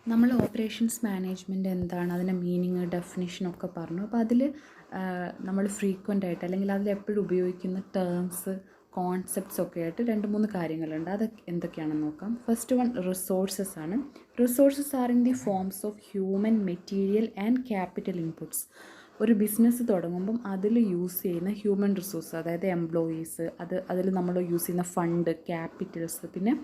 നമ്മൾ operations management എന്താണ്, അതിൻ്റെ മീനിങ്, ഡെഫിനിഷനൊക്കെ പറഞ്ഞു. അപ്പോൾ അതിൽ നമ്മൾ ഫ്രീക്വൻ്റ് ആയിട്ട് അല്ലെങ്കിൽ അതിലെപ്പോഴും ഉപയോഗിക്കുന്ന ടേംസ്, കോൺസെപ്റ്റ്സ് ഒക്കെ ആയിട്ട് 2-3 കാര്യങ്ങളുണ്ട്. അത് എന്തൊക്കെയാണെന്ന് നോക്കാം. ഫസ്റ്റ് വൺ റിസോഴ്സസ് ആണ്. Resources are in the forms of human, material and capital inputs. ഒരു ബിസിനസ് തുടങ്ങുമ്പം അതിൽ യൂസ് ചെയ്യുന്ന ഹ്യൂമൻ റിസോഴ്സ്, അതായത് എംപ്ലോയീസ്, അതിൽ നമ്മൾ യൂസ് ചെയ്യുന്ന ഫണ്ട്, ക്യാപിറ്റൽസ്, പിന്നെ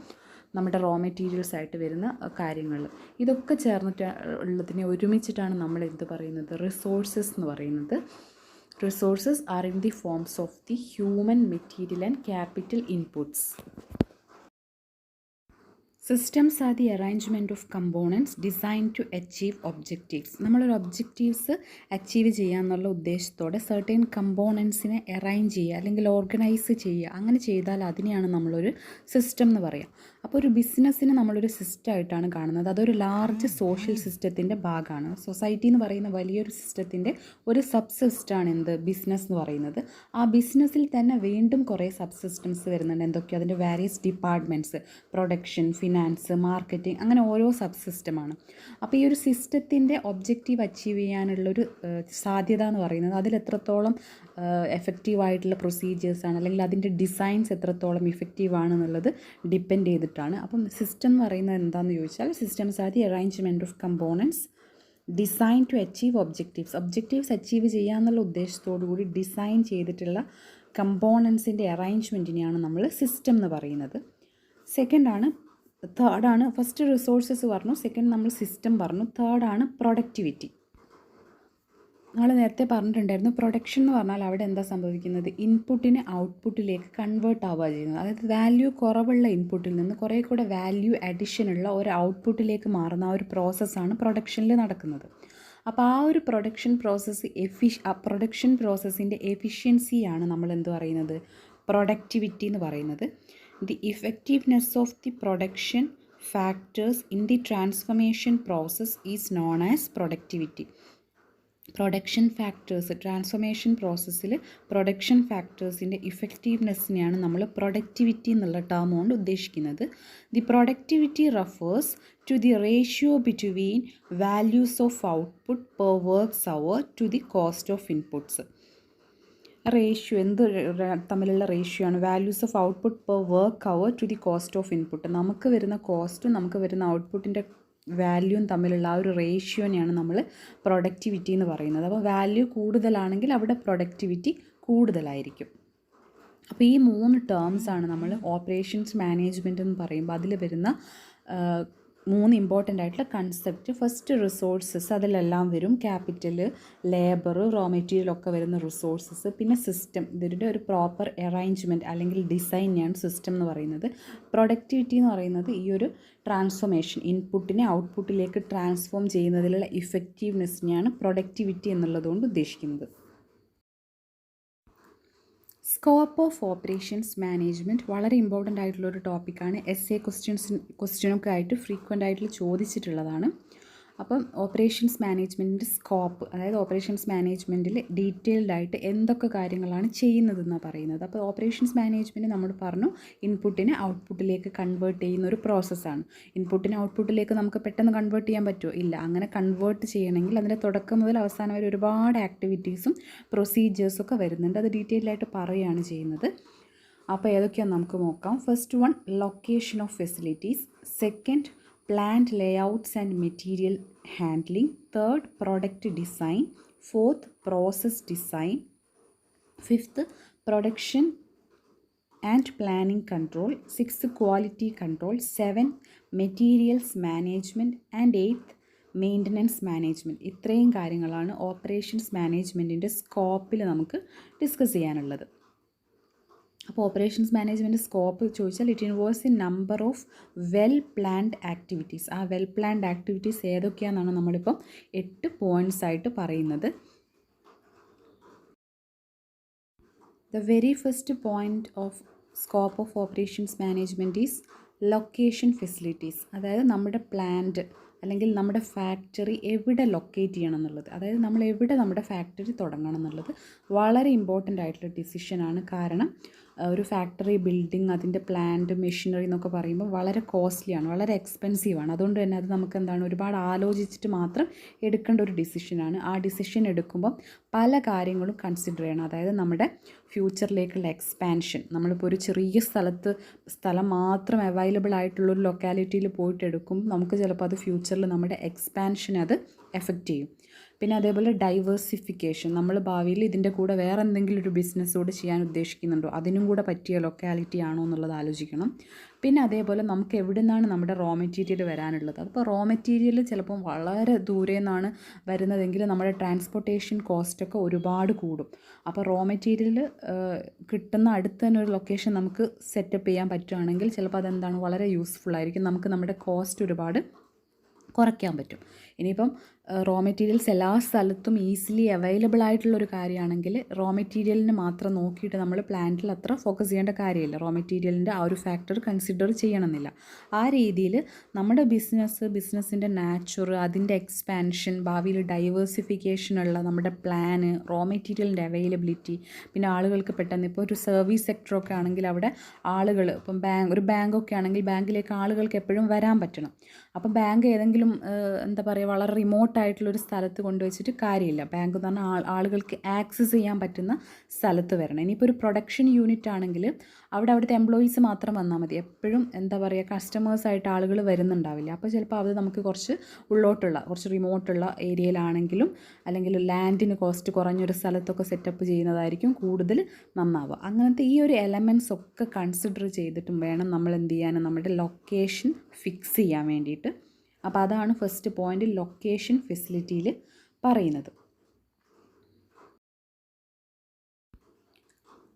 നമ്മുടെ റോ മെറ്റീരിയൽസ് ആയിട്ട് വരുന്ന കാര്യങ്ങൾ, ഇതൊക്കെ ചേർന്നിട്ട് ഉള്ളതിനെ ഒരുമിച്ചിട്ടാണ് നമ്മൾ എന്ത് പറയുന്നത്, റിസോഴ്സസ് എന്ന് പറയുന്നത്. Resources are in the forms of the human, material and capital inputs. Systems are the arrangement of components design to achieve objectives. നമ്മളൊരു ഒബ്ജക്റ്റീവ്സ് അച്ചീവ് ചെയ്യുക എന്നുള്ള ഉദ്ദേശത്തോടെ സർട്ടൻ കമ്പോണൻസിനെ അറേഞ്ച് ചെയ്യുക അല്ലെങ്കിൽ ഓർഗനൈസ് ചെയ്യുക. അങ്ങനെ ചെയ്താൽ അതിനെയാണ് നമ്മളൊരു സിസ്റ്റം എന്ന് പറയുക. അപ്പോൾ ഒരു ബിസിനസ്സിനെ നമ്മളൊരു സിസ്റ്റമായിട്ടാണ് കാണുന്നത്. അതൊരു ലാർജ് സോഷ്യൽ സിസ്റ്റത്തിൻ്റെ ഭാഗമാണ്. സൊസൈറ്റി എന്ന് പറയുന്ന വലിയൊരു സിസ്റ്റത്തിൻ്റെ ഒരു സബ് സിസ്റ്റമാണ് എന്ത്, ബിസിനസ് എന്ന് പറയുന്നത്. ആ ബിസിനസ്സിൽ തന്നെ വീണ്ടും കുറേ സബ് സിസ്റ്റംസ് വരുന്നുണ്ട്. എന്തൊക്കെയാണ് അതിൻ്റെ various departments, production, finance, marketing, അങ്ങനെ ഓരോ സബ് സിസ്റ്റമാണ്. അപ്പോൾ ഈ ഒരു സിസ്റ്റത്തിൻ്റെ ഒബ്ജക്റ്റീവ് അച്ചീവ് ചെയ്യാനുള്ളൊരു സാധ്യത എന്ന് പറയുന്നത് അതിലെത്രത്തോളം എഫക്റ്റീവായിട്ടുള്ള പ്രൊസീജിയേഴ്സാണ് അല്ലെങ്കിൽ അതിൻ്റെ ഡിസൈൻസ് എത്രത്തോളം ഇഫക്റ്റീവാണെന്നുള്ളത് ഡിപ്പെൻഡ് ചെയ്തിട്ടാണ്. അപ്പം സിസ്റ്റം എന്ന് പറയുന്നത് എന്താണെന്ന് ചോദിച്ചാൽ, systems are the arrangement of components design to achieve objectives achieve ചെയ്യുക എന്നുള്ള ഉദ്ദേശത്തോടു കൂടി ഡിസൈൻ ചെയ്തിട്ടുള്ള കമ്പോണൻസിൻ്റെ അറേഞ്ച്മെൻറ്റിനെയാണ് നമ്മൾ സിസ്റ്റം എന്ന് പറയുന്നത്. തേർഡാണ് ഫസ്റ്റ് റിസോഴ്സസ് പറഞ്ഞു, സെക്കൻഡ് നമ്മൾ സിസ്റ്റം പറഞ്ഞു, തേർഡാണ് പ്രൊഡക്ടിവിറ്റി. നമ്മൾ നേരത്തെ പറഞ്ഞിട്ടുണ്ടായിരുന്നു, പ്രൊഡക്ഷൻ എന്ന് പറഞ്ഞാൽ അവിടെ എന്താ സംഭവിക്കുന്നത്, ഇൻപുട്ടിനെ ഔട്ട്പുട്ടിലേക്ക് കൺവേർട്ട് ആവുക ചെയ്യുന്നത്. അതായത് വാല്യൂ കുറവുള്ള ഇൻപുട്ടിൽ നിന്ന് കുറേ കൂടെ വാല്യൂ അഡിഷനുള്ള ഒരു ഔട്ട്പുട്ടിലേക്ക് മാറുന്ന ആ ഒരു പ്രോസസ്സാണ് പ്രൊഡക്ഷനിൽ നടക്കുന്നത്. അപ്പോൾ ആ ഒരു പ്രൊഡക്ഷൻ പ്രോസസ്സിൻ്റെ എഫിഷ്യൻസിയാണ് നമ്മൾ എന്ത് പറയുന്നത്, പ്രൊഡക്ടിവിറ്റി എന്ന് പറയുന്നത്. The effectiveness of the production factors in the transformation process is known as productivity. Production factors, transformation പ്രോസസ്സിൽ പ്രൊഡക്ഷൻ ഫാക്ടേഴ്സിൻ്റെ ഇഫക്റ്റീവ്നെസ്സിനെയാണ് നമ്മൾ പ്രൊഡക്ടിവിറ്റി എന്നുള്ള ടേം കൊണ്ട് ഉദ്ദേശിക്കുന്നത്. The productivity refers to the ratio between values of output per works hour to the cost of inputs. Ratio തമ്മിലുള്ള ratio ആണ് values of output per work hour to the cost of input. നമുക്ക് വരുന്ന കോസ്റ്റും നമുക്ക് വരുന്ന ഔട്ട്പുട്ടിൻ്റെ വാല്യൂവും തമ്മിലുള്ള ആ ഒരു റേഷ്യോനെയാണ് നമ്മൾ പ്രൊഡക്ടിവിറ്റി എന്ന് പറയുന്നത്. അപ്പോൾ വാല്യൂ കൂടുതലാണെങ്കിൽ അവിടെ പ്രൊഡക്ടിവിറ്റി കൂടുതലായിരിക്കും. അപ്പോൾ ഈ 3 ടേംസാണ് നമ്മൾ ഓപ്പറേഷൻസ് മാനേജ്മെൻറ്റ് എന്ന് പറയുമ്പോൾ അതിൽ വരുന്ന 3 ഇമ്പോർട്ടൻ്റ് ആയിട്ടുള്ള കൺസെപ്റ്റ്. ഫസ്റ്റ് റിസോഴ്സസ്, അതിലെല്ലാം വരും ക്യാപിറ്റൽ, ലേബർ, റോ മെറ്റീരിയൽ ഒക്കെ വരുന്ന റിസോഴ്സസ്. പിന്നെ സിസ്റ്റം, ഇതിൻ്റെ ഒരു പ്രോപ്പർ അറേഞ്ച്മെൻറ്റ് അല്ലെങ്കിൽ ഡിസൈനെയാണ് സിസ്റ്റം എന്ന് പറയുന്നത്. പ്രൊഡക്ടിവിറ്റി എന്ന് പറയുന്നത് ഈ ഒരു ട്രാൻസ്ഫോർമേഷൻ, ഇൻപുട്ടിനെ ഔട്ട്പുട്ടിലേക്ക് ട്രാൻസ്ഫോം ചെയ്യുന്നതിലുള്ള ഇഫക്റ്റീവ്നെസ്സിനെയാണ് പ്രൊഡക്ടിവിറ്റി എന്നുള്ളതുകൊണ്ട് ഉദ്ദേശിക്കുന്നത്. സ്കോപ്പ് ഓഫ് ഓപ്പറേഷൻസ് മാനേജ്മെൻറ്റ് വളരെ ഇമ്പോർട്ടൻ്റ് ആയിട്ടുള്ളൊരു ടോപ്പിക്കാണ്. ക്വസ്റ്റ്യനൊക്കെ ആയിട്ട് ഫ്രീക്വൻ്റ് ആയിട്ട് ചോദിച്ചിട്ടുള്ളതാണ്. അപ്പം ഓപ്പറേഷൻസ് മാനേജ്മെൻറ്റിൻ്റെ സ്കോപ്പ്, അതായത് ഓപ്പറേഷൻസ് മാനേജ്മെൻറ്റിൽ ഡീറ്റെയിൽഡ് ആയിട്ട് എന്തൊക്കെ കാര്യങ്ങളാണ് ചെയ്യുന്നതെന്നാണ് പറയുന്നത്. അപ്പോൾ ഓപ്പറേഷൻസ് മാനേജ്മെൻറ്റ് നമ്മൾ പറഞ്ഞു, ഇൻപുട്ടിനെ ഔട്ട്പുട്ടിലേക്ക് കൺവേർട്ട് ചെയ്യുന്ന ഒരു പ്രോസസ്സാണ്. ഇൻപുട്ടിനെ ഔട്ട്പുട്ടിലേക്ക് നമുക്ക് പെട്ടെന്ന് കൺവേർട്ട് ചെയ്യാൻ പറ്റുമോ? ഇല്ല. അങ്ങനെ കൺവേർട്ട് ചെയ്യണമെങ്കിൽ അതിൻ്റെ തുടക്കം മുതൽ അവസാനം വരെ ഒരുപാട് ആക്ടിവിറ്റീസും പ്രൊസീജിയേഴ്സൊക്കെ വരുന്നുണ്ട്. അത് ഡീറ്റെയിൽഡ് ആയിട്ട് പറയുകയാണ് ചെയ്യുന്നത്. അപ്പോൾ ഏതൊക്കെയാണെന്ന് നമുക്ക് നോക്കാം. First one, location of facilities. Second, plant layouts and material handling. Third, product design. Fourth, process design. Fifth, production and planning control. Sixth, quality control. Seventh, materials management. And eighth, maintenance management. ഇത്രയും കാര്യങ്ങളാണ് operations മാനേജ്മെൻറ്റിൻ്റെ സ്കോപ്പിൽ നമുക്ക് discuss ചെയ്യാനുള്ളത്. അപ്പോൾ operations management scope ചോദിച്ചാൽ it involves A number of well planned activities. ആ well planned activities ഏതൊക്കെയാണെന്നാണ് നമ്മളിപ്പം 8 points ആയിട്ട് പറയുന്നത്. The very first point of scope of operations management is location facilities. അതായത് നമ്മുടെ പ്ലാന്റ് അല്ലെങ്കിൽ നമ്മുടെ ഫാക്ടറി എവിടെ ലൊക്കേറ്റ് ചെയ്യണം എന്നുള്ളത്, അതായത് നമ്മൾ എവിടെ നമ്മുടെ ഫാക്ടറി തുടങ്ങണം എന്നുള്ളത് വളരെ ഇമ്പോർട്ടൻ്റ് ആയിട്ടുള്ള ഡിസിഷനാണ്. കാരണം ഒരു ഫാക്ടറി ബിൽഡിംഗ്, അതിൻ്റെ പ്ലാന്റ്, മെഷീനറി എന്നൊക്കെ പറയുമ്പോൾ വളരെ കോസ്റ്റ്ലിയാണ്, വളരെ എക്സ്പെൻസീവാണ്. അതുകൊണ്ട് തന്നെ അത് നമുക്ക് എന്താണ് ഒരുപാട് ആലോചിച്ചിട്ട് മാത്രം എടുക്കേണ്ട ഒരു ഡിസിഷനാണ്. ആ ഡിസിഷൻ എടുക്കുമ്പോൾ പല കാര്യങ്ങളും കൺസിഡർ ചെയ്യണം. അതായത് നമ്മുടെ ഫ്യൂച്ചറിലേക്കുള്ള എക്സ്പാൻഷൻ, നമ്മളിപ്പോൾ ഒരു ചെറിയ സ്ഥലം മാത്രം അവൈലബിൾ ആയിട്ടുള്ളൊരു ലൊക്കാലിറ്റിയിൽ പോയിട്ട് എടുക്കും, നമുക്ക് ചിലപ്പോൾ അത് ഫ്യൂച്ചറിൽ നമ്മുടെ എക്സ്പാൻഷൻ അത് എഫക്റ്റ് ചെയ്യും. പിന്നെ അതേപോലെ ഡൈവേഴ്സിഫിക്കേഷൻ, നമ്മൾ ഭാവിയിൽ ഇതിൻ്റെ കൂടെ വേറെ എന്തെങ്കിലും ഒരു ബിസിനസ് കൂടെ ചെയ്യാൻ ഉദ്ദേശിക്കുന്നുണ്ടോ, അതിനും കൂടെ പറ്റിയ ലൊക്കാലിറ്റി ആണോ എന്നുള്ളത് ആലോചിക്കണം. പിന്നെ അതേപോലെ നമുക്ക് എവിടെ നിന്നാണ് നമ്മുടെ റോ മെറ്റീരിയൽ വരാനുള്ളത്. അപ്പോൾ റോ മെറ്റീരിയൽ ചിലപ്പം വളരെ ദൂരെ നിന്നാണ് വരുന്നതെങ്കിൽ നമ്മുടെ ട്രാൻസ്പോർട്ടേഷൻ കോസ്റ്റൊക്കെ ഒരുപാട് കൂടും. അപ്പോൾ റോ മെറ്റീരിയൽ കിട്ടുന്ന അടുത്ത് തന്നെ ഒരു ലൊക്കേഷൻ നമുക്ക് സെറ്റപ്പ് ചെയ്യാൻ പറ്റുകയാണെങ്കിൽ ചിലപ്പോൾ അതെന്താണ് വളരെ യൂസ്ഫുൾ ആയിരിക്കും, നമുക്ക് നമ്മുടെ കോസ്റ്റ് ഒരുപാട് കുറയ്ക്കാൻ പറ്റും. ഇനിയിപ്പം റോ മെറ്റീരിയൽസ് എല്ലാ സ്ഥലത്തും ഈസിലി അവൈലബിൾ ആയിട്ടുള്ളൊരു കാര്യമാണെങ്കിൽ റോ മെറ്റീരിയലിന് മാത്രം നോക്കിയിട്ട് നമ്മൾ പ്ലാന്റിൽ അത്ര ഫോക്കസ് ചെയ്യേണ്ട കാര്യമില്ല. റോ മെറ്റീരിയലിൻ്റെ ആ ഒരു ഫാക്ടർ കൺസിഡർ ചെയ്യണമെന്നില്ല. ആ രീതിയിൽ നമ്മുടെ ബിസിനസ്സിൻ്റെ നാച്ചുർ, അതിൻ്റെ എക്സ്പാൻഷൻ, ഭാവിയിൽ ഡൈവേഴ്സിഫിക്കേഷനുള്ള നമ്മുടെ പ്ലാന്, റോ മെറ്റീരിയലിൻ്റെ അവൈലബിലിറ്റി, പിന്നെ ആളുകൾക്ക് പെട്ടെന്ന് ഇപ്പോൾ ഒരു സർവീസ് സെക്ടറൊക്കെ ആണെങ്കിൽ അവിടെ ആളുകൾ, ഇപ്പം ഒരു ബാങ്കൊക്കെ ആണെങ്കിൽ ബാങ്കിലേക്ക് ആളുകൾക്ക് എപ്പോഴും വരാൻ പറ്റണം. അപ്പം ബാങ്ക് ഏതെങ്കിലും എന്താ പറയുക വളരെ റിമോട്ടായിട്ടുള്ളൊരു സ്ഥലത്ത് കൊണ്ടുവച്ചിട്ട് കാര്യമില്ല. ബാങ്ക് എന്ന് പറഞ്ഞാൽ ആളുകൾക്ക് ആക്സസ് ചെയ്യാൻ പറ്റുന്ന സ്ഥലത്ത് വരണം. ഇനിയിപ്പോൾ ഒരു പ്രൊഡക്ഷൻ യൂണിറ്റ് ആണെങ്കിൽ അവിടുത്തെ എംപ്ലോയീസ് മാത്രം വന്നാൽ മതി. എപ്പോഴും എന്താ പറയുക കസ്റ്റമേഴ്സായിട്ട് ആളുകൾ വരുന്നുണ്ടാവില്ല. അപ്പോൾ ചിലപ്പോൾ അത് നമുക്ക് കുറച്ച് ഉള്ളോട്ടുള്ള, കുറച്ച് റിമോട്ടുള്ള ഏരിയയിലാണെങ്കിലും അല്ലെങ്കിൽ ലാൻഡിന് കോസ്റ്റ് കുറഞ്ഞൊരു സ്ഥലത്തൊക്കെ സെറ്റപ്പ് ചെയ്യുന്നതായിരിക്കും കൂടുതൽ നന്നാവുക. അങ്ങനത്തെ ഈ ഒരു എലമെൻറ്റ്സ് ഒക്കെ കൺസിഡർ ചെയ്തിട്ടും വേണം നമ്മൾ എന്ത് ചെയ്യാൻ, നമ്മുടെ ലൊക്കേഷൻ ഫിക്സ് ചെയ്യാൻ വേണ്ടിയിട്ട്. അപ്പോൾ അതാണ് ഫസ്റ്റ് പോയിൻ്റ് ലൊക്കേഷൻ ഫെസിലിറ്റിയിൽ പറയുന്നത്.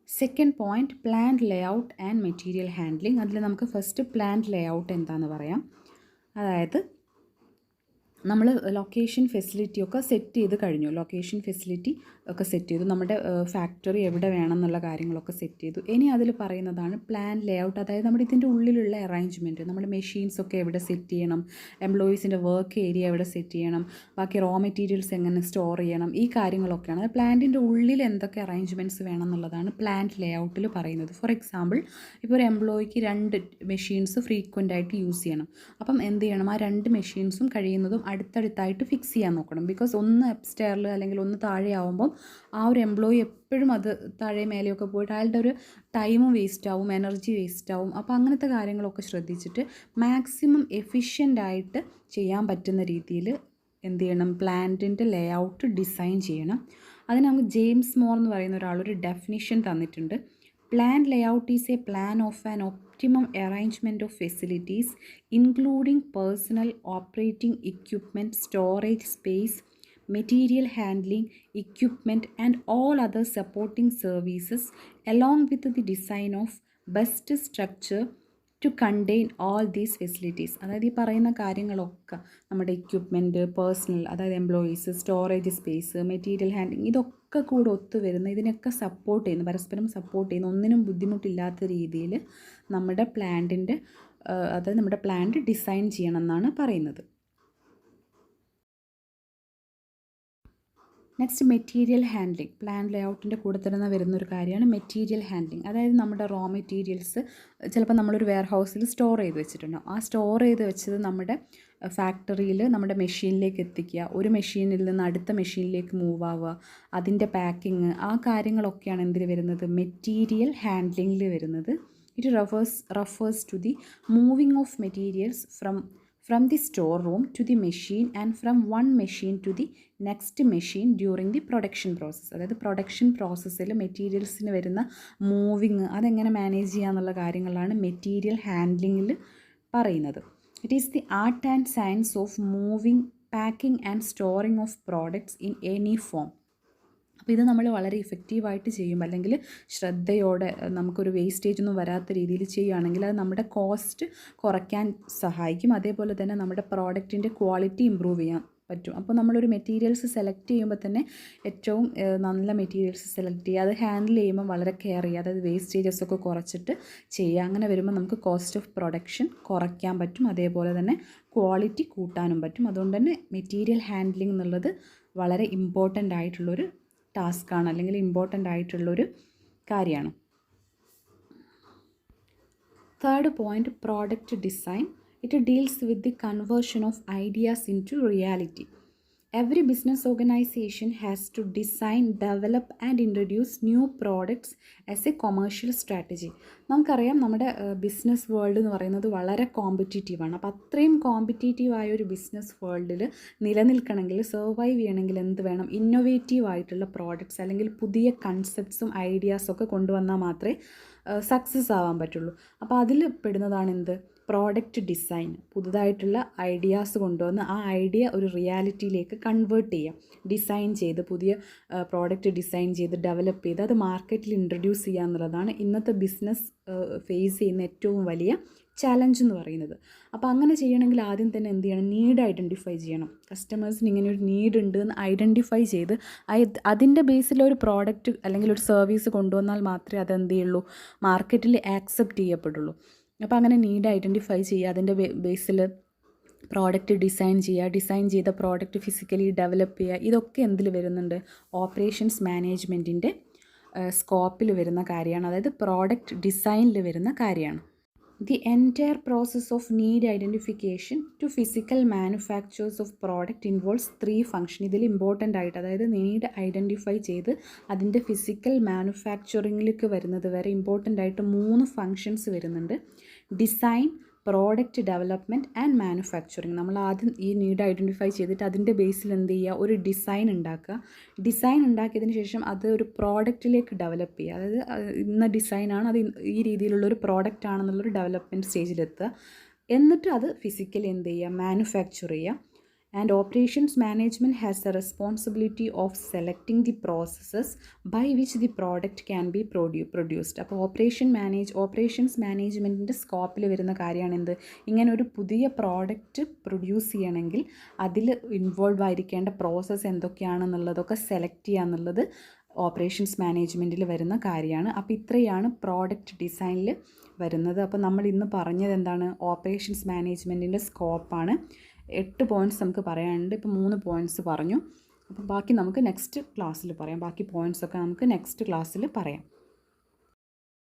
Second point plant layout and material handling. അതിൽ നമുക്ക് ഫസ്റ്റ് പ്ലാന്റ് ലേഔട്ട് എന്താണെന്ന് പറയാം. അതായത് നമ്മൾ ലൊക്കേഷൻ ഫെസിലിറ്റി ഒക്കെ സെറ്റ് ചെയ്ത് കഴിഞ്ഞു. ലൊക്കേഷൻ ഫെസിലിറ്റി ഒക്കെ സെറ്റ് ചെയ്തു, നമ്മുടെ ഫാക്ടറി എവിടെ വേണം എന്നുള്ള കാര്യങ്ങളൊക്കെ സെറ്റ് ചെയ്തു. ഇനി അതിൽ പറയുന്നതാണ് പ്ലാൻ ലേഔട്ട്. അതായത് നമ്മുടെ ഇതിൻ്റെ ഉള്ളിലുള്ള അറേഞ്ച്മെൻറ്റ്, നമ്മുടെ മെഷീൻസൊക്കെ എവിടെ സെറ്റ് ചെയ്യണം, എംപ്ലോയീസിൻ്റെ വർക്ക് ഏരിയ എവിടെ സെറ്റ് ചെയ്യണം, ബാക്കി റോ മെറ്റീരിയൽസ് എങ്ങനെ സ്റ്റോർ ചെയ്യണം, ഈ കാര്യങ്ങളൊക്കെയാണ്. അത് പ്ലാന്റിൻ്റെ ഉള്ളിൽ എന്തൊക്കെ അറേഞ്ച്മെൻറ്റ്സ് വേണം എന്നുള്ളതാണ് പ്ലാന്റ് ലേഔട്ടിൽ പറയുന്നത്. ഫോർ എക്സാമ്പിൾ, ഇപ്പോൾ ഒരു എംപ്ലോയിക്ക് 2 മെഷീൻസ് ഫ്രീക്വൻ്റ് ആയിട്ട് യൂസ് ചെയ്യണം. അപ്പം എന്ത് ചെയ്യണം, ആ 2 മെഷീൻസും കഴിയുന്നതും അടുത്തടുത്തായിട്ട് ഫിക്സ് ചെയ്യാൻ നോക്കണം. ബിക്കോസ് ഒന്ന് അപ്സ്റ്റെയറിൽ അല്ലെങ്കിൽ ഒന്ന് താഴെ ആവുമ്പം ആ ഒരു എംപ്ലോയി എപ്പോഴും അത് താഴെ മേലെയൊക്കെ പോയിട്ട് അയാളുടെ ഒരു ടൈമും വേസ്റ്റ് ആവും, എനർജി വേസ്റ്റ് ആവും. അപ്പോൾ അങ്ങനത്തെ കാര്യങ്ങളൊക്കെ ശ്രദ്ധിച്ചിട്ട് മാക്സിമം എഫിഷ്യൻ്റായിട്ട് ചെയ്യാൻ പറ്റുന്ന രീതിയിൽ എന്ത് ചെയ്യണം, പ്ലാന്റിൻ്റെ ലേഔട്ട് ഡിസൈൻ ചെയ്യണം. അതിന് നമുക്ക് ജെയിംസ് മോർ എന്ന് പറയുന്ന ഒരാളൊരു ഡെഫിനിഷൻ തന്നിട്ടുണ്ട്. Planned layout is a plan of an optimum arrangement of facilities, including personal, operating equipment, storage space, material handling equipment, and all other supporting services, along with the design of best structure to contain all these facilities. അതായത് ഈ പറയുന്ന കാര്യങ്ങളൊക്കെ നമ്മുടെ equipment, personnel, അതായത് employees, storage space, material handling, ഇതൊക്കെ കൂടെ ഒത്തുവരുന്ന, ഇതിനൊക്കെ support ചെയ്യുന്ന, പരസ്പരം സപ്പോർട്ട് ചെയ്യുന്ന, ഒന്നിനും ബുദ്ധിമുട്ടില്ലാത്ത രീതിയിൽ നമ്മുടെ പ്ലാന്റിൻ്റെ അതായത് നമ്മുടെ പ്ലാന്റ് ഡിസൈൻ ചെയ്യണം എന്നാണ് പറയുന്നത്. Next material handling. പ്ലാൻ ലേഔട്ടിൻ്റെ കൂടെ തന്നെ വരുന്നൊരു കാര്യമാണ് മെറ്റീരിയൽ ഹാൻഡ്ലിങ്. അതായത് നമ്മുടെ റോ മെറ്റീരിയൽസ് ചിലപ്പോൾ നമ്മളൊരു വെയർ ഹൗസിൽ സ്റ്റോർ ചെയ്ത് വെച്ചിട്ടുണ്ടാവും. ആ സ്റ്റോർ ചെയ്ത് വെച്ചത് നമ്മുടെ ഫാക്ടറിയിൽ നമ്മുടെ മെഷീനിലേക്ക് എത്തിക്കുക, ഒരു മെഷീനിൽ നിന്ന് അടുത്ത മെഷീനിലേക്ക് മൂവ് ആവുക, അതിൻ്റെ പാക്കിങ്, ആ കാര്യങ്ങളൊക്കെയാണ് എന്തിൽ വരുന്നത്, മെറ്റീരിയൽ ഹാൻഡ്ലിങ്ങിൽ വരുന്നത്. It refers to the moving of materials from the store room to the machine and from one machine to the next machine during the production process. അതായത് പ്രൊഡക്ഷൻ പ്രോസസ്സിൽ മെറ്റീരിയൽസിന് വരുന്ന മൂവിങ് അതെങ്ങനെ മാനേജ് ചെയ്യാന്നുള്ള കാര്യങ്ങളാണ് മെറ്റീരിയൽ ഹാൻഡ്ലിങ്ങിൽ പറയുന്നത്. It is the art and science of moving, packing and storing of products in any form. അപ്പോൾ ഇത് നമ്മൾ വളരെ ഇഫക്റ്റീവായിട്ട് ചെയ്യും, അല്ലെങ്കിൽ ശ്രദ്ധയോടെ നമുക്കൊരു വേസ്റ്റേജ് ഒന്നും വരാത്ത രീതിയിൽ ചെയ്യുകയാണെങ്കിൽ അത് നമ്മുടെ കോസ്റ്റ് കുറയ്ക്കാൻ സഹായിക്കും. അതേപോലെ തന്നെ നമ്മുടെ പ്രോഡക്റ്റിൻ്റെ ക്വാളിറ്റി ഇമ്പ്രൂവ് ചെയ്യാൻ പറ്റും. അപ്പോൾ നമ്മളൊരു മെറ്റീരിയൽസ് സെലക്ട് ചെയ്യുമ്പോൾ തന്നെ ഏറ്റവും നല്ല മെറ്റീരിയൽസ് സെലക്ട് ചെയ്യുക, അത് ഹാൻഡിൽ ചെയ്യുമ്പോൾ വളരെ കെയർ ചെയ്യുക, അതായത് വേസ്റ്റേജസ് ഒക്കെ കുറച്ചിട്ട് ചെയ്യുക. അങ്ങനെ വരുമ്പോൾ നമുക്ക് കോസ്റ്റ് ഓഫ് പ്രൊഡക്ഷൻ കുറയ്ക്കാൻ പറ്റും, അതേപോലെ തന്നെ ക്വാളിറ്റി കൂട്ടാനും പറ്റും. അതുകൊണ്ട് തന്നെ മെറ്റീരിയൽ ഹാൻഡ്ലിംഗ് എന്നുള്ളത് വളരെ ഇമ്പോർട്ടൻ്റ് ആയിട്ടുള്ളൊരു ടാസ്ക്കാണ്, അല്ലെങ്കിൽ ഇമ്പോർട്ടൻ്റ് ആയിട്ടുള്ളൊരു കാര്യമാണ്. Third point, product design. It deals with the conversion of ideas into reality. Every business organization has to design, develop and introduce new products as a commercial strategy. നമുക്കറിയാം നമ്മുടെ business world എന്ന് പറയുന്നത് വളരെ കോമ്പറ്റീറ്റീവാണ്. അപ്പോൾ അത്രയും കോമ്പറ്റീറ്റീവായ ഒരു ബിസിനസ് വേൾഡിൽ നിലനിൽക്കണമെങ്കിൽ, survive ചെയ്യണമെങ്കിൽ എന്ത് വേണം? ഇന്നൊവേറ്റീവ് ആയിട്ടുള്ള പ്രോഡക്റ്റ്സ് അല്ലെങ്കിൽ പുതിയ കൺസെപ്റ്റ്സും ഐഡിയാസൊക്കെ കൊണ്ടുവന്നാൽ മാത്രമേ സക്സസ് ആവാൻ പറ്റുള്ളൂ. അപ്പോൾ അതിൽ പെടുന്നതാണ് എന്ത്? Product design. പുതുതായിട്ടുള്ള ഐഡിയാസ് കൊണ്ടുവന്ന് ആ ഐഡിയ ഒരു റിയാലിറ്റിയിലേക്ക് കൺവേർട്ട് ചെയ്യുക, ഡിസൈൻ ചെയ്ത് പുതിയ പ്രോഡക്റ്റ് ഡിസൈൻ ചെയ്ത് ഡെവലപ്പ് ചെയ്ത് അത് മാർക്കറ്റിൽ ഇൻട്രൊഡ്യൂസ് ചെയ്യുക എന്നുള്ളതാണ് ഇന്നത്തെ ബിസിനസ് ഫേസ് ചെയ്യുന്ന ഏറ്റവും വലിയ ചാലഞ്ച് എന്ന് പറയുന്നത്. അപ്പോൾ അങ്ങനെ ചെയ്യണമെങ്കിൽ ആദ്യം തന്നെ എന്ത് ചെയ്യണം? നീഡ് ഐഡൻറ്റിഫൈ ചെയ്യണം. കസ്റ്റമേഴ്സിന് ഇങ്ങനെ ഒരു നീഡ് ഉണ്ട് എന്ന് ഐഡൻറ്റിഫൈ ചെയ്ത് അതിൻ്റെ ബേസിൽ ഒരു പ്രോഡക്റ്റ് അല്ലെങ്കിൽ ഒരു സർവീസ് കൊണ്ടുവന്നാൽ മാത്രമേ അതെന്ത് ചെയ്യുള്ളൂ? മാർക്കറ്റിൽ ആക്സെപ്റ്റ് ചെയ്യപ്പെടുള്ളൂ. അപ്പോൾ അങ്ങനെ നീഡ് ഐഡൻറ്റിഫൈ ചെയ്യുക, അതിൻ്റെ ബേസിൽ പ്രോഡക്റ്റ് ഡിസൈൻ ചെയ്യുക, ഡിസൈൻ ചെയ്ത പ്രോഡക്റ്റ് ഫിസിക്കലി ഡെവലപ്പ് ചെയ്യുക. ഇതൊക്കെ എന്തിൽ വരുന്നുണ്ട്? ഓപ്പറേഷൻസ് മാനേജ്മെൻറ്റിൻ്റെ സ്കോപ്പിൽ വരുന്ന കാര്യമാണ്, അതായത് പ്രോഡക്റ്റ് ഡിസൈനിൽ വരുന്ന കാര്യമാണ്. The entire process of need identification to physical manufacturers of product involves 3 functions. ഇതിൽ ഇമ്പോർട്ടൻ്റ് ആയിട്ട്, അതായത് നീഡ് ഐഡൻറ്റിഫൈ ചെയ്ത് അതിൻ്റെ ഫിസിക്കൽ മാനുഫാക്ചറിങ്ങിലേക്ക് വരുന്നത് വരെ ഇമ്പോർട്ടൻ്റ് ആയിട്ട് 3 ഫങ്ഷൻസ് വരുന്നുണ്ട്. Design, product development and manufacturing. നമ്മൾ ആദ്യം ഈ നീഡ് ഐഡൻറ്റിഫൈ ചെയ്തിട്ട് അതിൻ്റെ ബേസിൽ എന്ത് ചെയ്യുക? ഒരു ഡിസൈൻ ഉണ്ടാക്കുക. ഡിസൈൻ ഉണ്ടാക്കിയതിന് ശേഷം അത് ഒരു പ്രോഡക്റ്റിലേക്ക് ഡെവലപ്പ് ചെയ്യുക, അതായത് ഇന്ന ഡിസൈനാണ്, അത് ഈ രീതിയിലുള്ളൊരു പ്രോഡക്റ്റ് ആണെന്നുള്ളൊരു ഡെവലപ്മെൻറ്റ് സ്റ്റേജിലെത്തുക. എന്നിട്ട് അത് ഫിസിക്കലി എന്ത് ചെയ്യുക? മാനുഫാക്ചർ ചെയ്യുക. And operations management has the responsibility of selecting the processes by which the product can be produced. അപ്പോൾ ഓപ്പറേഷൻസ് മാനേജ്മെൻറ്റിൻ്റെ സ്കോപ്പിൽ വരുന്ന കാര്യമാണ് എന്ത്? ഇങ്ങനെ ഒരു പുതിയ പ്രോഡക്റ്റ് പ്രൊഡ്യൂസ് ചെയ്യണമെങ്കിൽ അതിൽ ഇൻവോൾവ് ആയിരിക്കേണ്ട പ്രോസസ്സ് എന്തൊക്കെയാണെന്നുള്ളതൊക്കെ സെലക്ട് ചെയ്യുക എന്നുള്ളത് ഓപ്പറേഷൻസ് മാനേജ്മെൻറ്റിൽ വരുന്ന കാര്യമാണ്. അപ്പോൾ ഇത്രയാണ് പ്രോഡക്റ്റ് ഡിസൈനിൽ വരുന്നത്. അപ്പോൾ നമ്മൾ ഇന്ന് പറഞ്ഞത് എന്താണ്? ഓപ്പറേഷൻസ് മാനേജ്മെൻറ്റിൻ്റെ സ്കോപ്പാണ്. 8 പോയിൻറ്റ്സ് നമുക്ക് പറയാനുണ്ട്. ഇപ്പോൾ 3 പോയിൻറ്റ്സ് പറഞ്ഞു. അപ്പോൾ ബാക്കി നമുക്ക് നെക്സ്റ്റ് ക്ലാസ്സിൽ പറയാം. ബാക്കി പോയിൻറ്റ്സൊക്കെ നമുക്ക് നെക്സ്റ്റ് ക്ലാസ്സിൽ പറയാം.